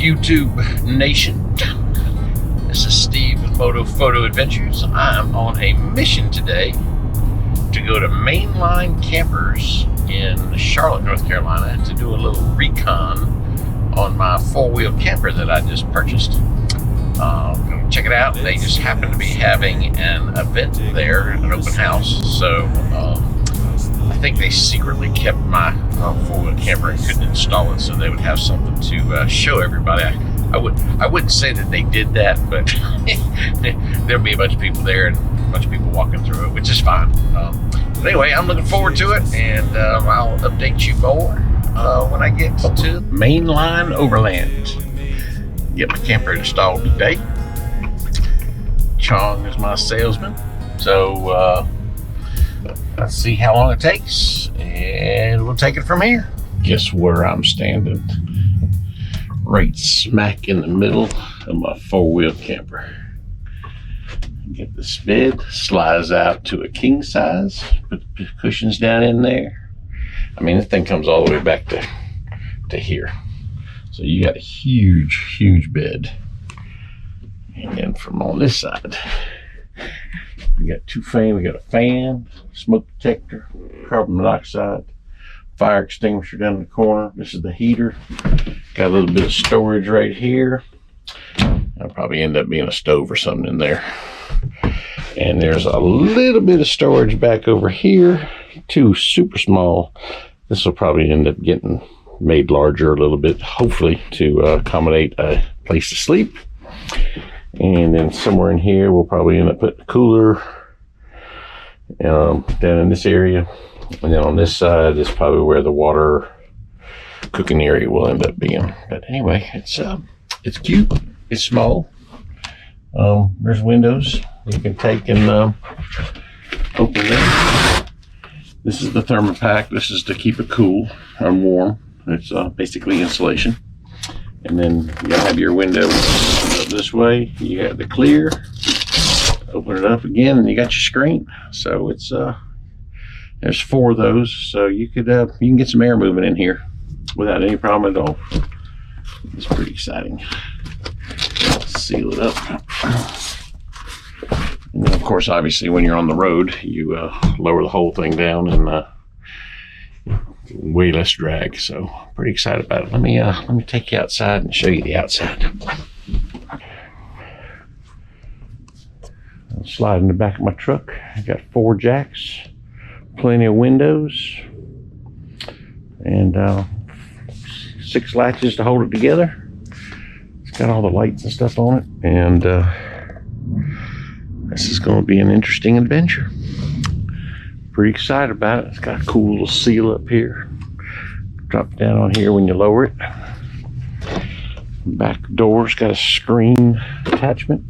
YouTube Nation. This is Steve with Moto Photo Adventures. I'm on a mission today to go to Mainline Campers in Charlotte, North Carolina to do a little recon on my four-wheel camper that I just purchased. Check it out. They just happen to be having an event there, an open house. So I think they secretly kept my four-wheel camper and couldn't install it, so they would have something to show everybody. I wouldn't say that they did that, but there'll be a bunch of people there and a bunch of people walking through it, which is fine. But anyway, I'm looking forward to it, and I'll update you more when I get to Mainline Overland. Get my camper installed today. Chong is my salesman, so let's see how long it takes, and we'll take it from here. Guess where I'm standing? Right smack in the middle of my four-wheel camper. Get this bed, slides out to a king size, put the cushions down in there. I mean, this thing comes all the way back to here. So you got a huge bed. And from on this side, we got two fans. We got a fan, smoke detector, carbon monoxide, fire extinguisher down in the corner. This is the heater. Got a little bit of storage right here. That'll probably end up being a stove or something in there. And there's a little bit of storage back over here. Two super small. This will probably end up getting made larger a little bit, hopefully to accommodate a place to sleep. And then somewhere in here, we'll probably end up putting a cooler down in this area. And then on this side is probably where the water cooking area will end up being. But anyway, it's cute. It's small. There's windows you can take and open them. This is the thermopack. This is to keep it cool and warm. It's basically insulation. And then you have your window this way. You got the clear. Open it up again, and you got your screen. So it's there's four of those. So you can get some air moving in here without any problem at all. It's pretty exciting. Seal it up. And then of course, obviously, when you're on the road, you lower the whole thing down and way less drag. So pretty excited about it. Let me take you outside and show you the outside. I'll slide in the back of my truck. I got 4 jacks, plenty of windows, and 6 latches to hold it together. It's got all the lights and stuff on it, and this is going to be an interesting adventure. Pretty excited about it. It's got a cool little seal up here. Drop down on here when you lower it. Back door's got a screen attachment.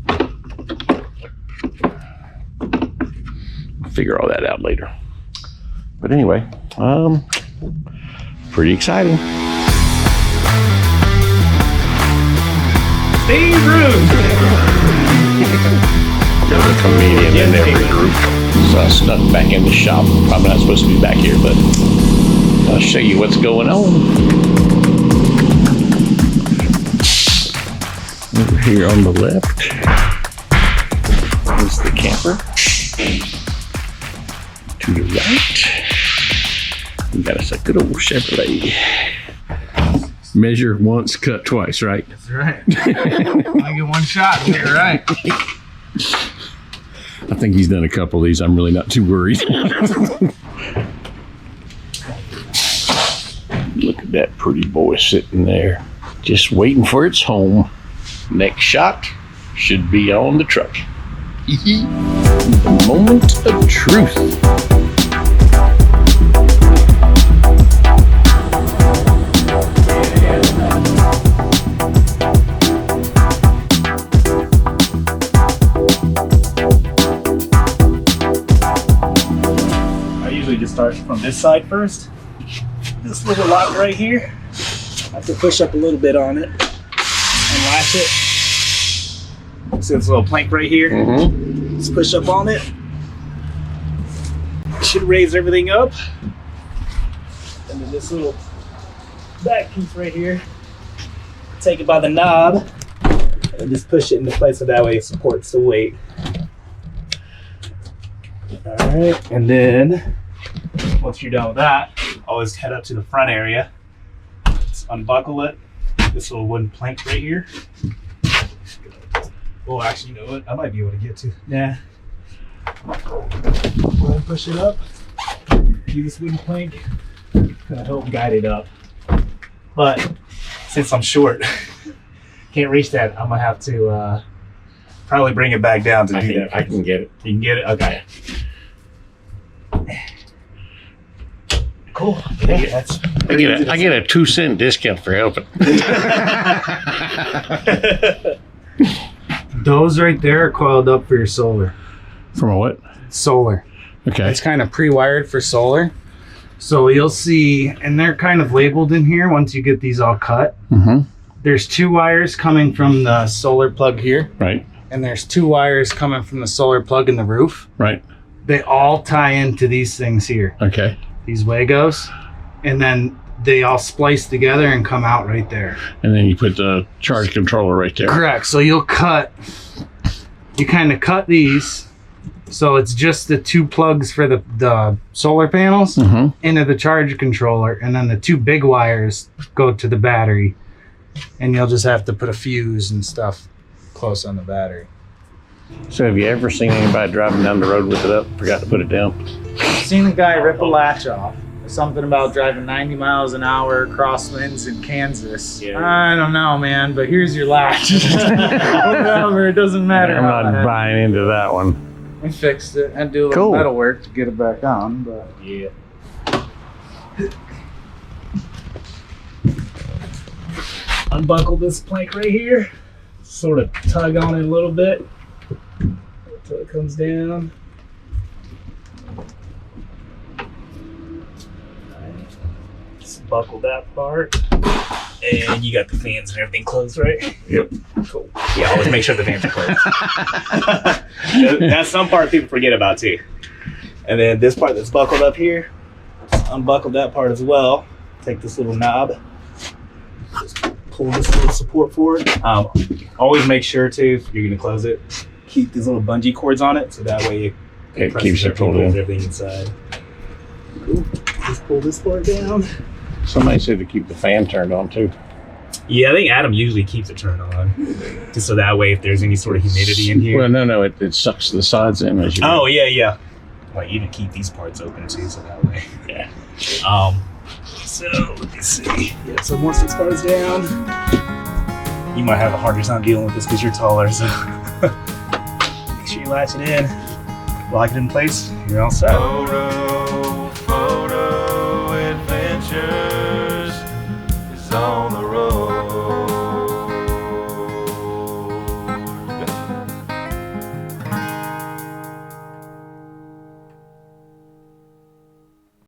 I'll figure all that out later. But anyway, pretty exciting. Steve There's a comedian in every group. So I snuck back in the shop. Probably not supposed to be back here, but I'll show you what's going on. Over here on the left is the camper. To the right, we got us a good old Chevrolet. Measure once, cut twice, right? That's right. I get one shot, get it right. I think he's done a couple of these. I'm really not too worried. Look at that pretty boy sitting there, just waiting for its home. Next shot should be on the truck. The moment of truth. Just start from this side first. This little lock right here, I have to push up a little bit on it and latch it. See this little plank right here? Just push up on it. Should raise everything up. And then this little back piece right here take it by the knob and just push it into place so that way it supports the weight. All right, and then once you're done with that, always head up to the front area. Just unbuckle it. This little wooden plank right here. Oh, actually, you know what? I might be able to get to. Yeah. Push it up. Use this wooden plank. Gonna help guide it up. But since I'm short, can't reach that. I'm gonna have to probably bring it back down to do that. I can get it. You can get it? Okay. Cool. Yeah, I get a 2-cent discount for helping. Those right there are coiled up for your solar. From a what? Solar. Okay. It's kind of pre-wired for solar. So you'll see, and they're kind of labeled in here once you get these all cut. Mm-hmm. There's 2 wires coming from the solar plug here. Right. And there's 2 wires coming from the solar plug in the roof. Right. They all tie into these things here. Okay. These Wagos. And then they all splice together and come out right there. And then you put the charge controller right there. Correct. So you kind of cut these. So it's just the 2 plugs for the solar panels into the charge controller. And then the 2 big wires go to the battery. And you'll just have to put a fuse and stuff close on the battery. So have you ever seen anybody driving down the road with it up, forgot to put it down? I've seen a guy rip a latch off. Something about driving 90 miles an hour crosswinds in Kansas. Yeah. I don't know, man, but here's your latch. Whatever, it doesn't matter. I'm not buying into that one. We fixed it. Had to do a little metal work to get it back on, but yeah. Unbuckle this plank right here. Sort of tug on it a little bit until it comes down. Just buckle that part. And you got the fans and everything closed, right? Yep. Cool. Yeah, always make sure the fans are closed. That's some part people forget about too. And then this part that's buckled up here, just unbuckle that part as well. Take this little knob, just pull this little support forward. Always make sure too, if you're gonna close it, keep these little bungee cords on it, so that way it keeps it pulled in. Everything inside. Cool. Just pull this part down. Somebody said to keep the fan turned on too. Yeah, I think Adam usually keeps it turned on, just so that way if there's any sort of humidity in here. Well, no, it sucks the sides in as you. Oh yeah. Well, you even keep these parts open too, so that way. Yeah. So let me see. Yeah. So once this part is down, you might have a harder time dealing with this because you're taller. So make sure you latch it in, lock it in place. You're all set. Photo adventures is on